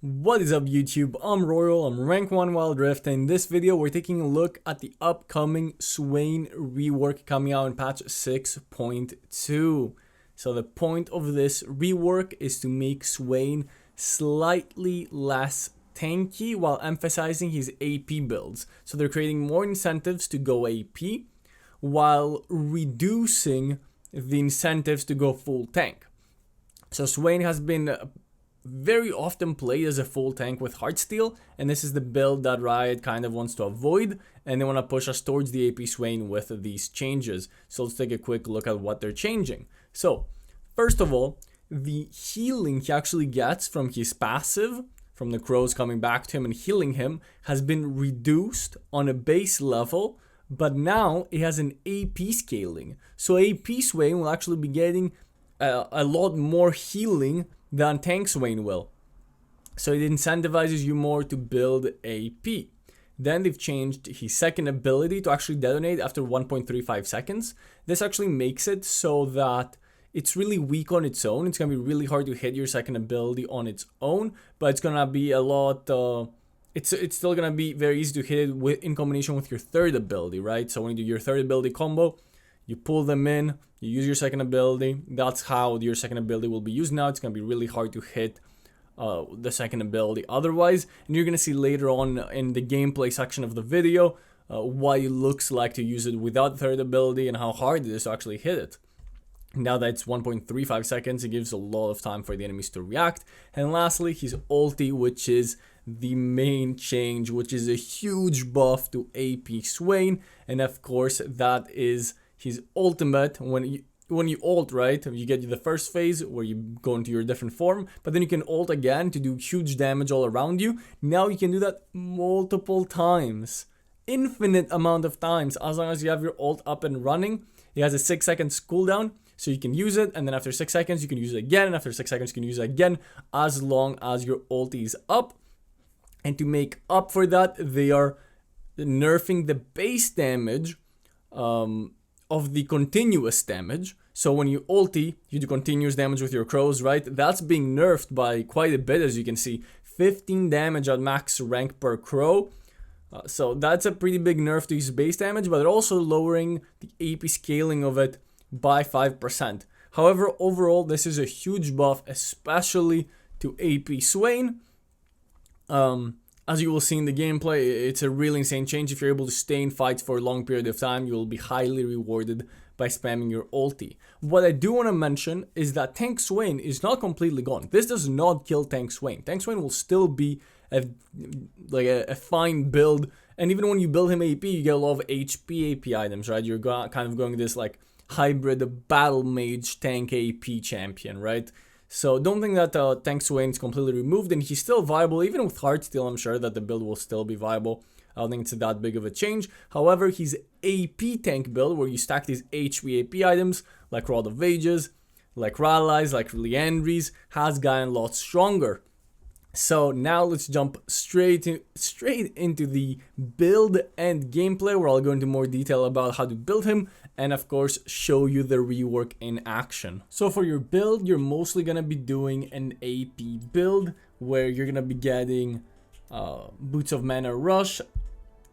What is up YouTube, I'm Royal, I'm rank 1 Wildrift, and in this video we're taking a look at the upcoming SWAIN rework coming out in patch 6.2. So the point of this rework is to make SWAIN slightly less tanky while emphasizing his AP builds. So they're creating more incentives to go AP while reducing the incentives to go full tank. So SWAIN has been very often played as a full tank with Heartsteel, and this is the build that Riot kind of wants to avoid, and they want to push us towards the AP SWAIN with these changes. So let's take a quick look at what they're changing. So first of all, the healing he actually gets from his passive, from the crows coming back to him and healing him, has been reduced on a base level, but now it has an AP scaling. So AP SWAIN will actually be getting a lot more healing than tank SWAIN will. So it incentivizes you more to build AP. Then they've changed his second ability to actually detonate after 1.35 seconds. This actually makes it so that it's really weak on its own. It's going to be really hard to hit your second ability on its own, but it's going to be a lot... It's still going to be very easy to hit it in combination with your third ability, right? So when you do your third ability combo, you pull them in, you use your second ability. That's how your second ability will be used now. It's going to be really hard to hit the second ability otherwise. And you're going to see later on in the gameplay section of the video what it looks like to use it without the third ability and how hard it is to actually hit it. Now that it's 1.35 seconds, it gives a lot of time for the enemies to react. And lastly, his ulti, which is the main change, which is a huge buff to AP SWAIN. And of course, that is his ultimate. When you ult, right, you get the first phase where you go into your different form, but then you can ult again to do huge damage all around you. Now you can do that multiple times, infinite amount of times, as long as you have your ult up and running. It has a 6 seconds cooldown, so you can use it, and then after 6 seconds you can use it again, and after 6 seconds you can use it again, as long as your ulti is up. And to make up for that, they are nerfing the base damage of the continuous damage. So when you ulti, you do continuous damage with your crows, right? That's being nerfed by quite a bit, as you can see. 15 damage at max rank per crow. So that's a pretty big nerf to his base damage, but also lowering the AP scaling of it by 5%. However, overall, this is a huge buff, especially to AP SWAIN. As you will see in the gameplay, it's a really insane change. If you're able to stay in fights for a long period of time, you will be highly rewarded by spamming your ulti. What I do want to mention is that tank SWAIN is not completely gone. This does not kill tank SWAIN. Tank SWAIN will still be a fine build, and even when you build him AP, you get a lot of HP AP items, right? You're kind of going this like hybrid battle mage tank AP champion, right? So don't think that tank SWAIN is completely removed, and he's still viable. Even with Heartsteel, I'm sure that the build will still be viable. I don't think it's that big of a change. However, his AP tank build, where you stack these HP AP items, like Rod of Ages, like Rallies, like Leandries, has gotten a lot stronger. So now let's jump straight into the build and gameplay, where I'll go into more detail about how to build him, and of course show you the rework in action. So for your build, you're mostly gonna be doing an AP build, where you're gonna be getting Boots of Mana Rush.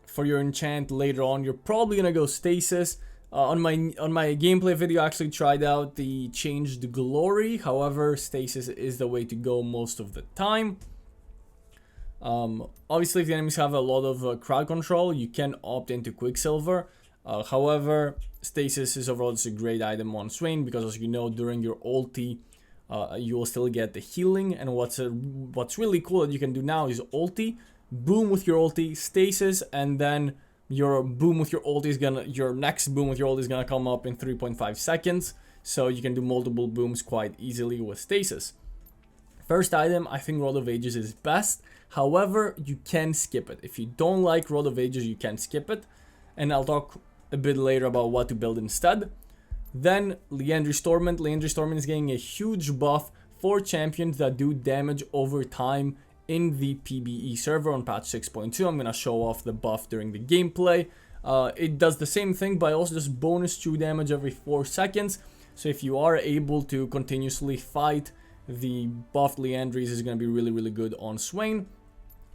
For your enchant later on, you're probably gonna go Stasis. On my gameplay video, I actually tried out the Changed Glory. However, Stasis is the way to go most of the time. Obviously, if the enemies have a lot of crowd control, you can opt into Quicksilver. However, Stasis is overall just a great item on SWAIN, because as you know, during your ulti, you will still get the healing. And what's really cool that you can do now is ulti, boom with your ulti, Stasis, and then your boom with your ulti is your next boom with your ulti is gonna come up in 3.5 seconds. So you can do multiple booms quite easily with Stasis. First item, I think Rod of Ages is best. However, you can skip it. If you don't like Rod of Ages, you can skip it. And I'll talk a bit later about what to build instead. Then Leandry's Torment. Leandry's Torment is getting a huge buff for champions that do damage over time in the PBE server on patch 6.2. I'm going to show off the buff during the gameplay. It does the same thing, but also just bonus true damage every 4 seconds. So if you are able to continuously fight the buffed Leandries is going to be really good on Swain.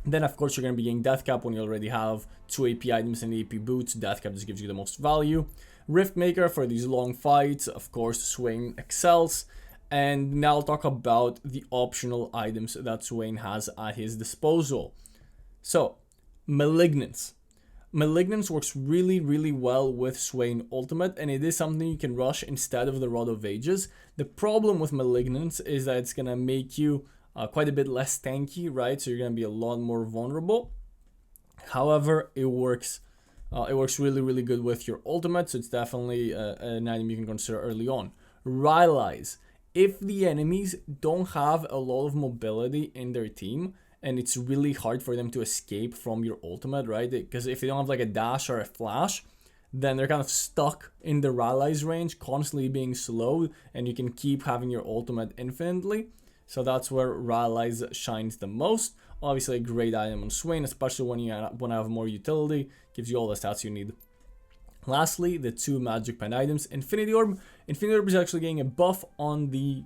Then of course you're going to be getting Death Cap when you already have 2 AP items and AP boots. Death Cap just gives you the most value. Rift Maker for these long fights, of course Swain excels. And now I'll talk about the optional items that Swain has at his disposal. So, Malignance. Malignance works really well with Swain Ultimate, and it is something you can rush instead of the Rod of Ages. The problem with Malignance is that it's going to make you quite a bit less tanky, right? So you're going to be a lot more vulnerable. However, it works really good with your ultimate, so it's definitely an item you can consider early on. Rylai's. If the enemies don't have a lot of mobility in their team, and it's really hard for them to escape from your ultimate, right? Because if they don't have like a dash or a flash, then they're kind of stuck in the Rylai's range, constantly being slowed, and you can keep having your ultimate infinitely. So that's where Rylai's shines the most. Obviously a great item on Swain, especially when you want to have more utility, gives you all the stats you need. Lastly, the 2 magic pen items. Infinity Orb. Infinity Orb is actually getting a buff on the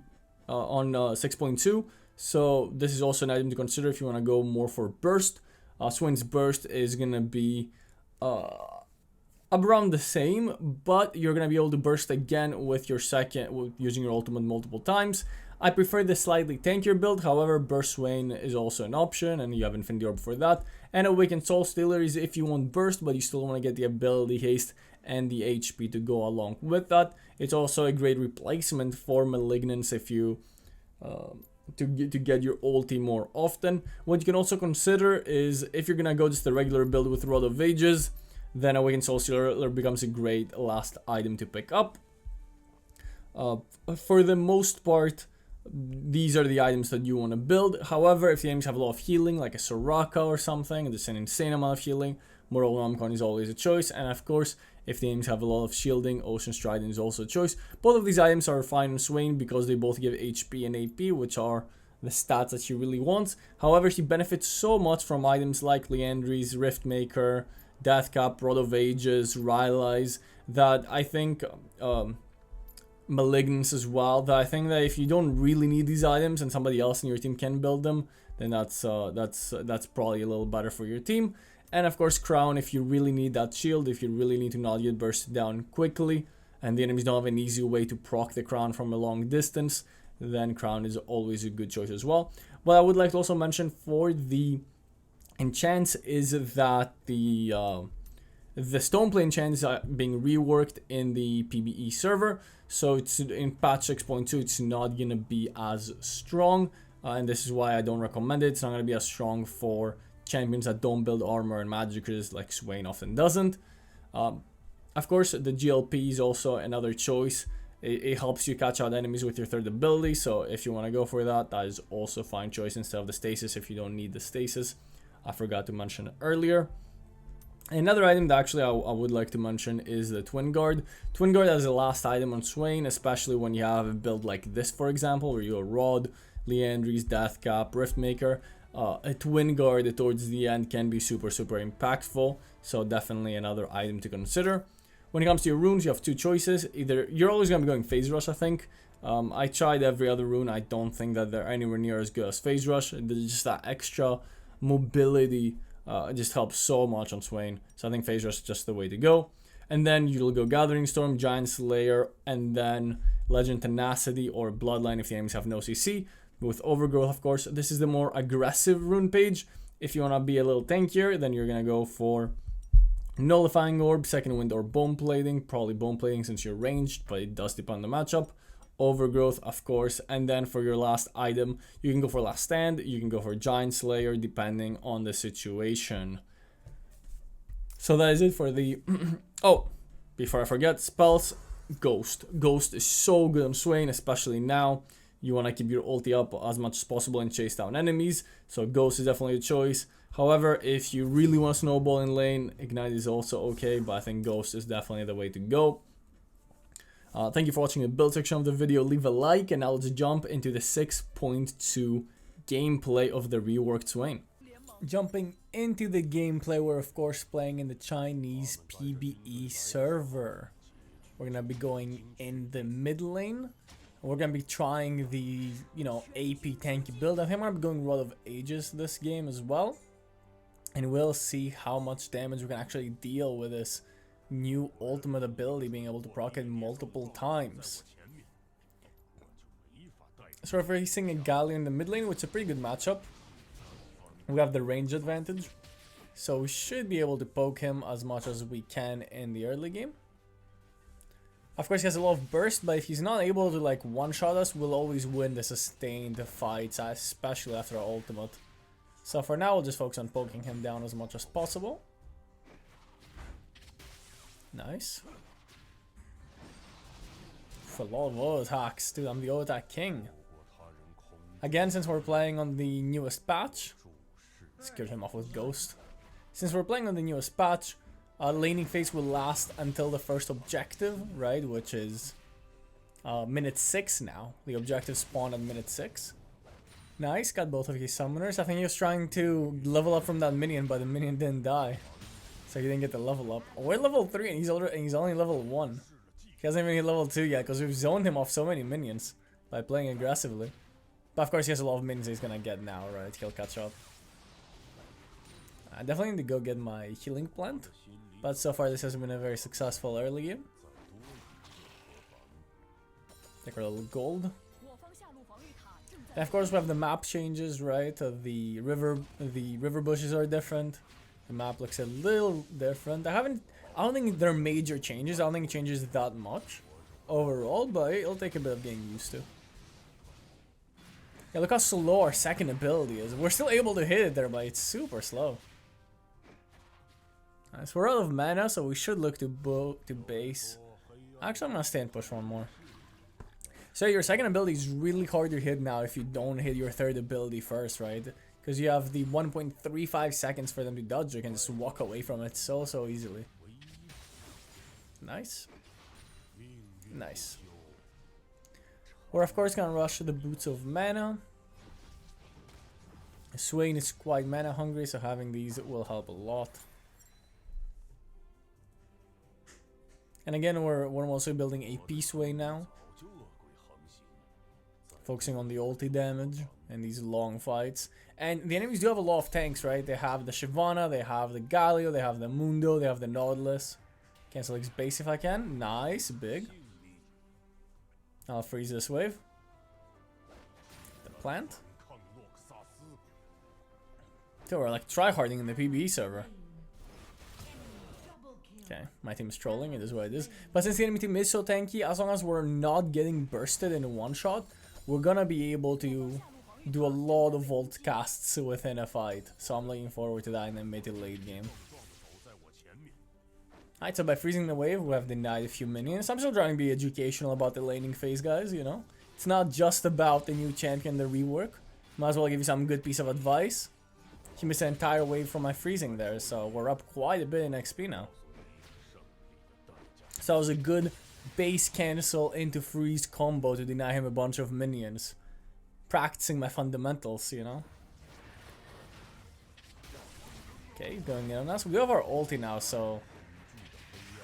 6.2. So this is also an item to consider if you want to go more for burst. Swain's burst is going to be around the same, but you're going to be able to burst again with your using your ultimate multiple times. I prefer the slightly tankier build, however burst Swain is also an option and you have Infinity Orb for that. And Awakened Soul Stealer is if you want burst but you still want to get the ability haste and the HP to go along with that. It's also a great replacement for Malignance if you to get your ulti more often. What you can also consider is if you're gonna go just the regular build with Rod of Ages, then Awakened Soul Stealer becomes a great last item to pick up. For the most part, these are the items that you want to build. However, if the enemies have a lot of healing, like a Soraka or something, there's an insane amount of healing, Mortal Nomcon is always a choice. And of course, if the enemies have a lot of shielding, Ocean Strident is also a choice. Both of these items are fine on Swain because they both give HP and AP, which are the stats that she really wants. However, she benefits so much from items like Leandries, Rift Maker, Death Cap, Rod of Ages, Rylai's, that I think... Malignance as well, that I think that if you don't really need these items and somebody else in your team can build them, then that's probably a little better for your team. And of course Crown, if you really need that shield, if you really need to not get bursted down quickly and the enemies don't have an easy way to proc the Crown from a long distance, then Crown is always a good choice as well. What I would like to also mention for the enchants is that the Stoneplay enchant is being reworked in the PBE server, so it's in patch 6.2 it's not gonna be as strong, and this is why I don't recommend it. It's not gonna be as strong for champions that don't build armor and magicers like Swain often doesn't. Of course, the GLP is also another choice. It helps you catch out enemies with your third ability, so if you want to go for that, that is also a fine choice instead of the stasis if you don't need the stasis. I forgot to mention it earlier. Another item that actually I would like to mention is the Twin Guard. Twin Guard as a last item on Swain, especially when you have a build like this, for example, where you go Rod, Leandries, Death Cap, Rift Maker. A Twin Guard towards the end can be super impactful, so definitely another item to consider. When it comes to your runes, you have 2 choices. Either you're always going to be going Phase Rush, I think. I tried every other rune. I don't think that they're anywhere near as good as Phase Rush. There's just that extra mobility. It just helps so much on Swain, so I think Phase Rush is just the way to go. And then you'll go Gathering Storm, Giant Slayer, and then Legend Tenacity or Bloodline if the enemies have no CC. With Overgrowth, of course, this is the more aggressive rune page. If you want to be a little tankier, then you're going to go for Nullifying Orb, Second Wind, or Bone Plating. Probably Bone Plating since you're ranged, but it does depend on the matchup. Overgrowth, of course, and then for your last item, you can go for Last Stand, you can go for Giant Slayer, depending on the situation. So that is it for the... Oh, before I forget, spells, Ghost. Ghost is so good on Swain, especially now. You want to keep your ulti up as much as possible and chase down enemies, so Ghost is definitely a choice. However, if you really want to snowball in lane, Ignite is also okay, but I think Ghost is definitely the way to go. Thank you for watching the build section of the video. Leave a like, and now let's jump into the 6.2 gameplay of the reworked Swain. Jumping into the gameplay, we're of course playing in the Chinese PBE server. We're gonna be going in the mid lane. We're gonna be trying the, you know, AP tanky build. I think I'm gonna be going Rod of Ages this game as well. And we'll see how much damage we can actually deal with this new ultimate ability, being able to proc it multiple times. So we're facing a Galio in the mid lane, which is a pretty good matchup. We have the range advantage, so we should be able to poke him as much as we can in the early game. Of course, he has a lot of burst, but if he's not able to like one-shot us, we'll always win the sustained fights, especially after our ultimate. So for now, we'll just focus on poking him down as much as possible. Nice. For a lot of auto attacks, dude, I'm the auto attack king. Again, since we're playing on the newest patch, scared him off with Ghost. Since we're playing on the newest patch, laning phase will last until the first objective, right? Which is minute 6 now. The objective spawned at minute 6. Nice, got both of his summoners. I think he was trying to level up from that minion, but the minion didn't die, so he didn't get the level up. Oh, we're level 3 and he's only level 1. He hasn't even hit level 2 yet because we've zoned him off so many minions by playing aggressively. But of course he has a lot of minions he's gonna get now, right? He'll catch up. I definitely need to go get my healing plant, but so far this has been a very successful early game. Take our little gold. And of course we have the map changes, right? The river bushes are different. The map looks a little different. I don't think there are major changes. I don't think it changes that much overall, but it'll take a bit of getting used to. Yeah, look how slow our second ability is. We're still able to hit it there, but it's super slow. Nice. We're out of mana, so we should look to base. Actually, I'm gonna stay and push one more. So your second ability is really hard to hit now if you don't hit your third ability first, right? Because you have the 1.35 seconds for them to dodge. You can just walk away from it so easily. Nice. Nice. We're of course gonna rush the Boots of Mana. Swain is quite mana hungry, so having these will help a lot. And again, we're also building AP Swain now, focusing on the ulti damage and these long fights. And the enemies do have a lot of tanks, right? They have the Shyvana, they have the Galio, they have the Mundo, they have the Nautilus. Cancel X base if I can. Nice, big. I'll freeze this wave. The plant. So we're like tryharding in the PBE server. Okay, my team is trolling, it is what it is. But since the enemy team is so tanky, as long as we're not getting bursted in one shot, we're gonna be able to do a lot of volt casts within a fight. So I'm looking forward to that in the mid to late game. Alright, so by freezing the wave, we have denied a few minions. I'm still trying to be educational about the laning phase, guys, you know. It's not just about the new champion, the rework. Might as well give you some good piece of advice. He missed an entire wave from my freezing there, so we're up quite a bit in XP now. So that was a good base cancel into freeze combo to deny him a bunch of minions. Practicing my fundamentals, you know. Okay, going in on us. We have our ulti now, so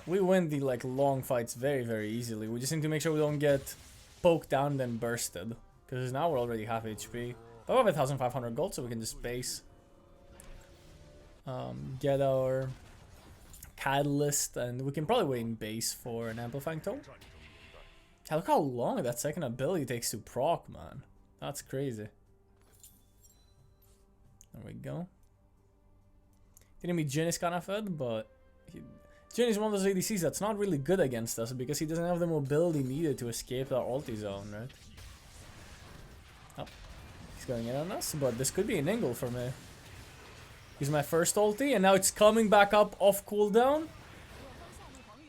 we win the like long fights very easily. We just need to make sure we don't get poked down and then bursted, because now we're already half HP. But we have 1,500 gold, so we can just base. Get our catalyst, and we can probably wait in base for an amplifying toll. Yeah, look how long that second ability takes to proc, man. That's crazy. There we go. The enemy Jhin is kind of fed, but Jhin is one of those ADCs that's not really good against us because he doesn't have the mobility needed to escape our ulti zone, right? Oh, he's going in on us, but this could be an angle for me. Use my first ulti, and now it's coming back up off cooldown.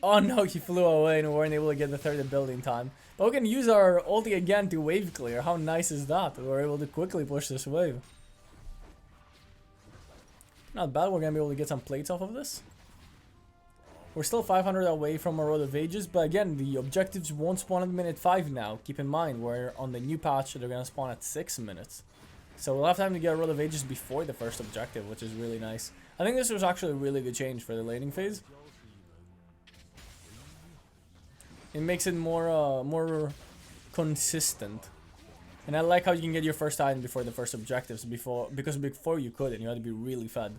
Oh no, he flew away and we weren't able to get the third ability in time. But we can use our ulti again to wave clear. How nice is that? We were able to quickly push this wave. Not bad, we're gonna be able to get some plates off of this. We're still 500 away from our Road of Ages, but again, the objectives won't spawn at minute 5 now. Keep in mind, we're on the new patch, so they're gonna spawn at 6 minutes. So we'll have time to get a Road of Ages before the first objective, which is really nice. I think this was actually a really good change for the laning phase. It makes it more consistent. And I like how you can get your first item before the first objectives, because before you couldn't, you had to be really fed.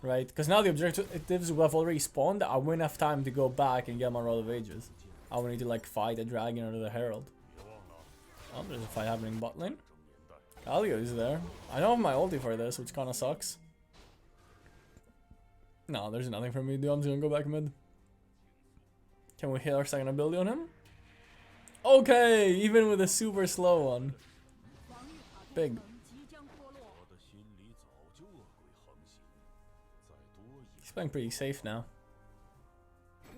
Right? Because now the objectives will have already spawned, I wouldn't have time to go back and get my Roll of Ages. I would need to like fight a dragon or the herald. Oh, there's a fight happening bot lane. Galio is there. I don't have my ulti for this, which kinda sucks. No, there's nothing for me to do, I'm just gonna go back mid. Can we hit our second ability on him? Okay, even with a super slow one. Big. He's playing pretty safe now.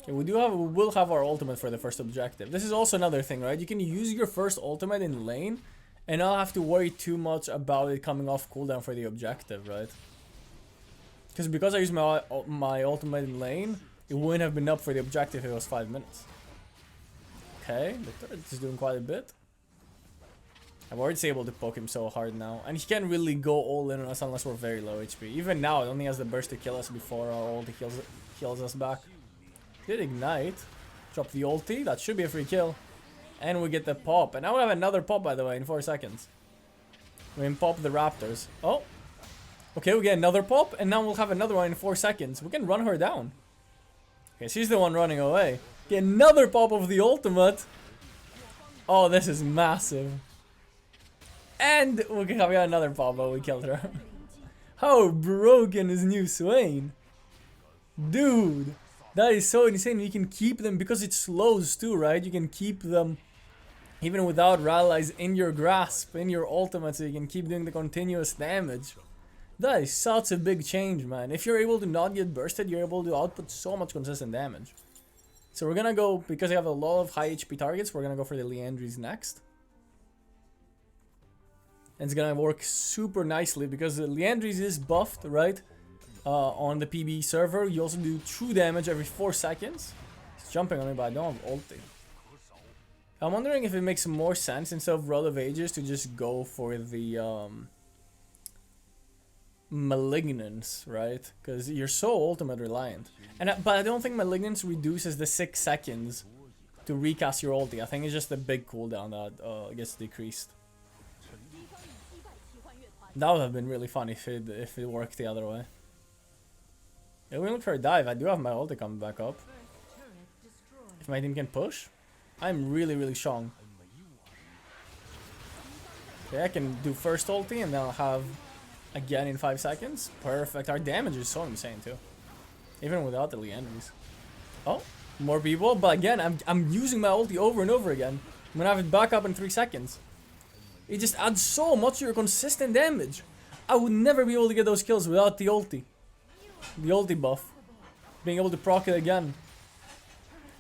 Okay, we will have our ultimate for the first objective. This is also another thing, right? You can use your first ultimate in lane and not have to worry too much about it coming off cooldown for the objective, right? Because I used my ultimate in lane, it wouldn't have been up for the objective if it was 5 minutes. Okay, the turret is doing quite a bit. I'm already able to poke him so hard now. And he can't really go all in on us unless we're very low HP. Even now, it only has the burst to kill us before our ulti heals us back. Did ignite. Drop the ulti. That should be a free kill. And we get the pop. And now we have another pop, by the way, in 4 seconds. We can pop the raptors. Oh. Okay, we get another pop. And now we'll have another one in 4 seconds. We can run her down. Okay, she's the one running away. Get another pop of the ultimate. Oh, this is massive. And we got another pop, but we killed her. How broken is new SWAIN? Dude, that is so insane. You can keep them because it slows too, right? You can keep them even without rallies in your grasp, in your ultimate, so you can keep doing the continuous damage. That is such a big change, man. If you're able to not get bursted, you're able to output so much consistent damage. So we're gonna go, because I have a lot of high HP targets, we're gonna go for the Liandry's next. And it's gonna work super nicely because the Liandry's is buffed, right? On the PB server, you also do true damage every 4 seconds. It's jumping on me, but I don't have ulti. I'm wondering if it makes more sense instead of Roll of Ages to just go for the Malignance, right? Because you're so ultimate reliant. But I don't think Malignance reduces the 6 seconds to recast your ulti. I think it's just a big cooldown that gets decreased. That would have been really fun if it worked the other way. Yeah, we look for a dive. I do have my ulti coming back up. If my team can push, I'm really strong. Okay, I can do first ulti and then I'll have again in 5 seconds. Perfect. Our damage is so insane too, even without the Liandry's. Oh, more people. But again, I'm using my ulti over and over again. I'm gonna have it back up in 3 seconds. It just adds so much to your consistent damage. I would never be able to get those kills without the ulti. The ulti buff. Being able to proc it again.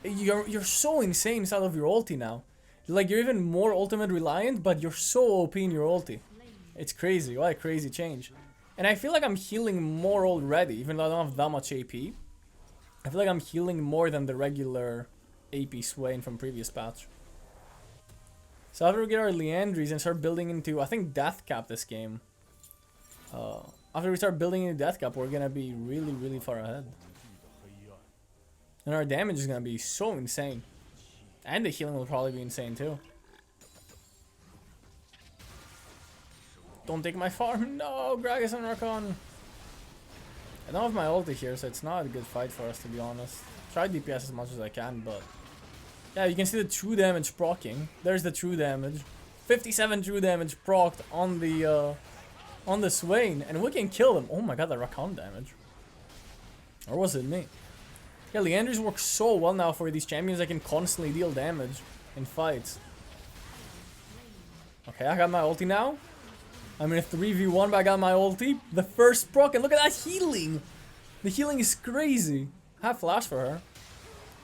You're so insane inside of your ulti now. Like, you're even more ultimate reliant, but you're so OP in your ulti. It's crazy. What a crazy change. And I feel like I'm healing more already, even though I don't have that much AP. I feel like I'm healing more than the regular AP SWAIN from previous patch. So after we get our Liandry's and start building into, I think, Death Cap this game. After we start building into Death Cap, we're gonna be really far ahead. And our damage is gonna be so insane. And the healing will probably be insane too. Don't take my farm. No, Gragas and Rakan. I don't have my ulti here, so it's not a good fight for us, to be honest. Try DPS as much as I can, but... yeah, you can see the true damage proccing. There's the true damage. 57 true damage procced on the SWAIN, and we can kill them. Oh my god, the Rakan damage. Or was it me? Yeah, Liandry's works so well now for these champions that can constantly deal damage in fights. Okay, I got my ulti now. I'm in a 3v1, but I got my ulti. The first proc, and look at that healing! The healing is crazy. I have flash for her.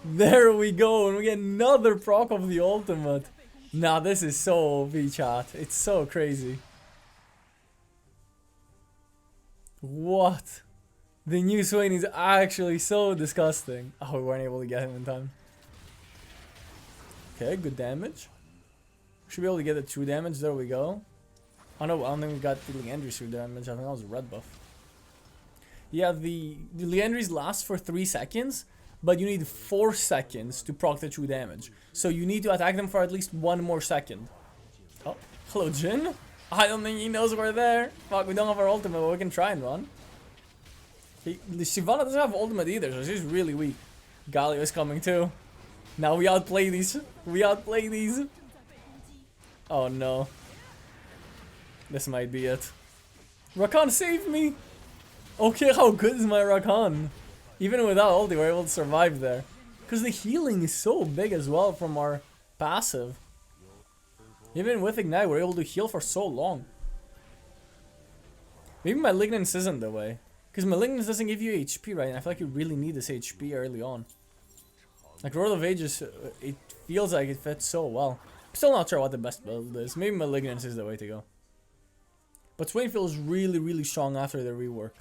There we go, and we get another proc of the ultimate. Nah, this is so OP, chat. It's so crazy. What? The new SWAIN is actually so disgusting. Oh, we weren't able to get him in time. Okay, good damage. Should be able to get the true damage. There we go. Oh no, I don't think we got the Liandry's true damage. I think that was a red buff. Yeah, the Liandry's last for 3 seconds, but you need 4 seconds to proc the true damage. So you need to attack them for at least 1 more second. Oh, hello Jhin. I don't think he knows we're there. Fuck, we don't have our ultimate, but we can try and run. Shyvana doesn't have ultimate either, so she's really weak. Galio is coming too. Now we outplay these. We outplay these. Oh no. This might be it. Rakan, save me! Okay, how good is my Rakan? Even without ulti, we're able to survive there. Because the healing is so big as well from our passive. Even with Ignite, we're able to heal for so long. Maybe Malignance isn't the way. Because Malignance doesn't give you HP, right? And I feel like you really need this HP early on. Like Royal of Ages, it feels like it fits so well. I'm still not sure what the best build is. Maybe Malignance is the way to go. But Swain feels really, really strong after the rework.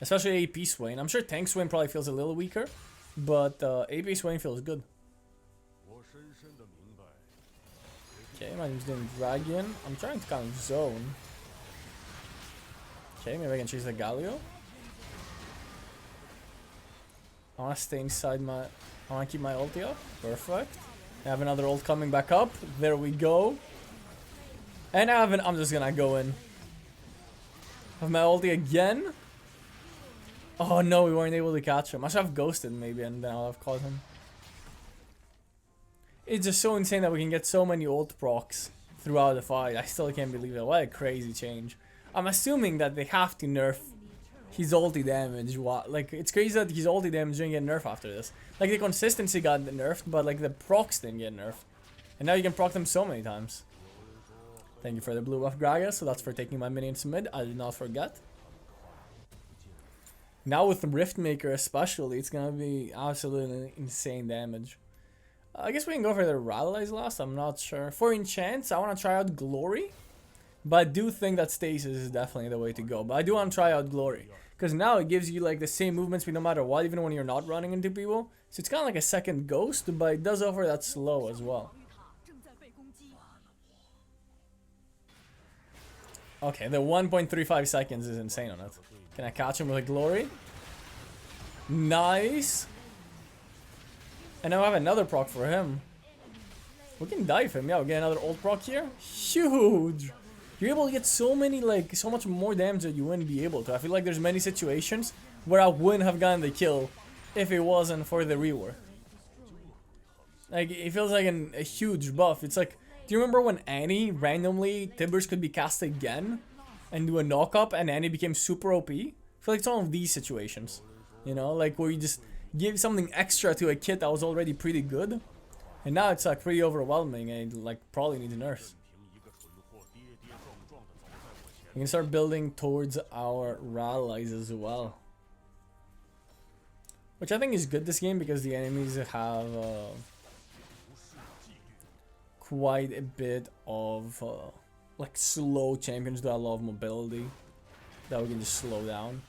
Especially AP Swain. I'm sure Tank Swain probably feels a little weaker. But AP Swain feels good. Okay, my team's doing Dragon. I'm trying to kind of zone. Okay, maybe I can chase the Galio. I want to stay inside my... I want to keep my ulti up. Perfect. I have another ult coming back up. There we go. And I have an... I'm just gonna go in. Have my ulti again. Oh no, we weren't able to catch him. I should have ghosted maybe and then I'll have caught him. It's just so insane that we can get so many ult procs throughout the fight. I still can't believe it. What a crazy change. I'm assuming that they have to nerf his ulti damage. Like, it's crazy that his ulti damage didn't get nerfed after this. Like, the consistency got nerfed, but like the procs didn't get nerfed. And now you can proc them so many times. Thank you for the blue buff, Gragas. So that's for taking my minions mid. I did not forget. Now with the Riftmaker especially, it's gonna be absolutely insane damage. I guess we can go for the Rallies last. I'm not sure. For enchants, I want to try out Glory. But I do think that Stasis is definitely the way to go. But I do want to try out Glory. Because now it gives you like the same movement speed no matter what, even when you're not running into people. So it's kind of like a second ghost, but it does offer that slow as well. Okay, the 1.35 seconds is insane on it. Can I catch him with a Glory? Nice. And now I have another proc for him. We can dive him. Yeah, we'll get another ult proc here. Huge. You're able to get so many, like, so much more damage that you wouldn't be able to. I feel like there's many situations where I wouldn't have gotten the kill if it wasn't for the rework. Like, it feels like a huge buff. It's like, do you remember when Annie randomly, Tibbers could be cast again and do a knock up and Annie became super OP? I feel like it's one of these situations. You know, like where you just give something extra to a kit that was already pretty good. And now it's like pretty overwhelming and like probably needs nerfs. We can start building towards our rallies as well. Which I think is good this game because the enemies have quite a bit of like slow champions that have a lot of mobility that we can just slow down.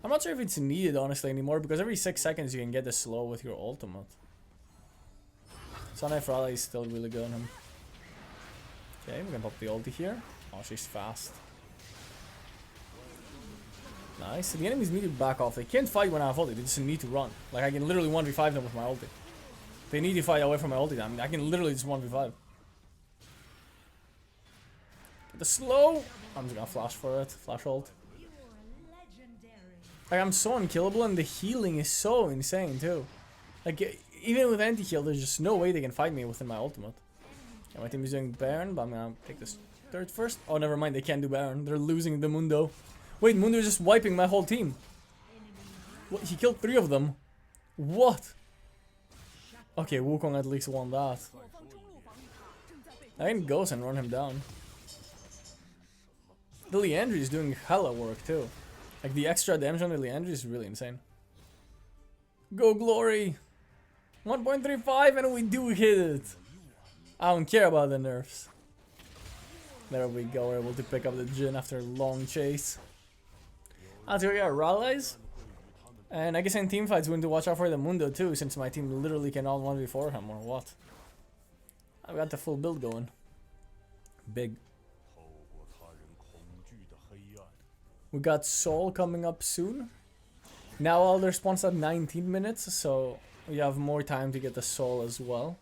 I'm not sure if it's needed honestly anymore because every 6 seconds you can get the slow with your ultimate. Sunlight Rally is still really good on him. Okay, we can pop the ulti here. Oh, she's fast. Nice. So the enemies need to back off. They can't fight when I have ulti. They just need to run. Like I can literally 1v5 them with my ulti. They need to fight away from my ulti. I mean, I can literally just 1v5. Get the slow. I'm just gonna flash for it. Flash ult. Like I'm so unkillable and the healing is so insane too. Like even with anti-heal, there's just no way they can fight me within my ultimate. Yeah, my team is doing Baron, but I'm gonna take this third first. Oh, never mind. They can't do Baron. They're losing the Mundo. Wait, Mundo is just wiping my whole team. What? He killed 3 of them. What? Okay, Wukong at least won that. I can Ghost and run him down. The Leandry is doing hella work too. Like the extra damage on the Leandry is really insane. Go Glory! 1.35 and we do hit it. I don't care about the nerfs. There we go, we're able to pick up the Jhin after a long chase. Let's go get our rallies. And I guess in team fights we need to watch out for the Mundo too, since my team literally cannot 1v4 him or what. I've got the full build going. Big. We got Soul coming up soon. Now Elder spawns at 19 minutes, so we have more time to get the soul as well.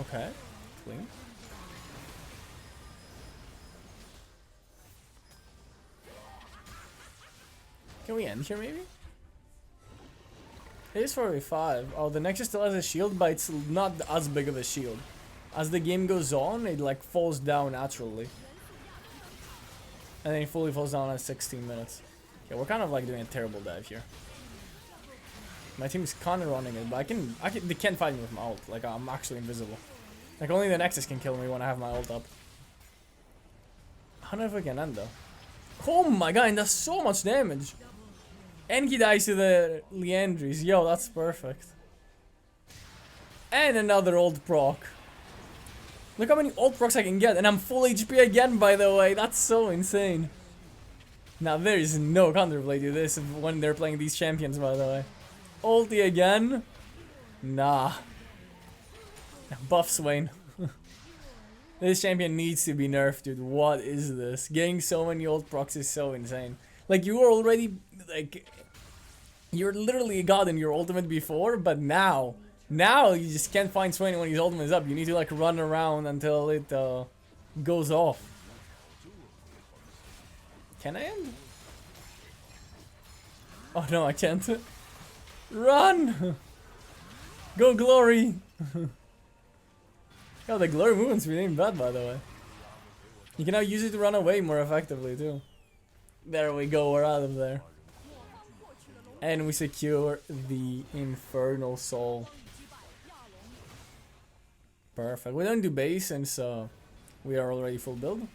Okay, clean. Can we end here maybe? It is 4v5. Oh, the Nexus still has a shield, but it's not as big of a shield. As the game goes on, it like falls down naturally. And then it fully falls down at 16 minutes. Okay, we're kind of like doing a terrible dive here. My team's kind of running it, but they can't fight me with my ult. Like, I'm actually invisible. Like, only the Nexus can kill me when I have my ult up. I don't know if we can end though. Oh my god, and that's so much damage. And he dies to the Leandries. Yo, that's perfect. And another ult proc. Look how many ult procs I can get. And I'm full HP again, by the way. That's so insane. Now, there is no counterplay to this when they're playing these champions, by the way. Ulti again? Nah. Buff Swain. This champion needs to be nerfed, dude. What is this? Getting so many ult procs is so insane. Like, you were already, like, you're literally a god in your ultimate before, but now you just can't find Swain when his ultimate is up. You need to, like, run around until it goes off. Can I end? Oh no, I can't. Run! Go Glory! Oh, the Glory movement's really bad, by the way. You can now use it to run away more effectively, too. There we go, we're out of there. And we secure the Infernal Soul. Perfect. We don't do base since we are already full build.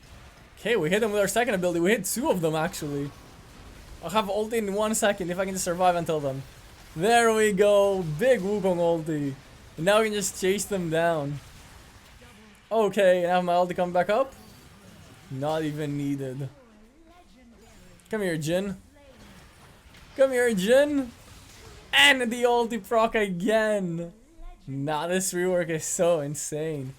Okay, we hit them with our second ability. We hit two of them, actually. I'll have ulti in 1 second if I can just survive until then. There we go. Big Wukong ulti. And now we can just chase them down. Okay, and have my ulti come back up? Not even needed. Come here, Jin. Come here, Jin. And the ulti proc again. Nah, this rework is so insane.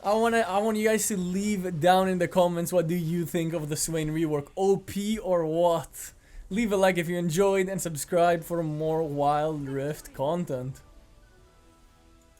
I want you guys to leave down in the comments what do you think of the SWAIN rework. OP or what? Leave a like if you enjoyed and subscribe for more Wild Rift content.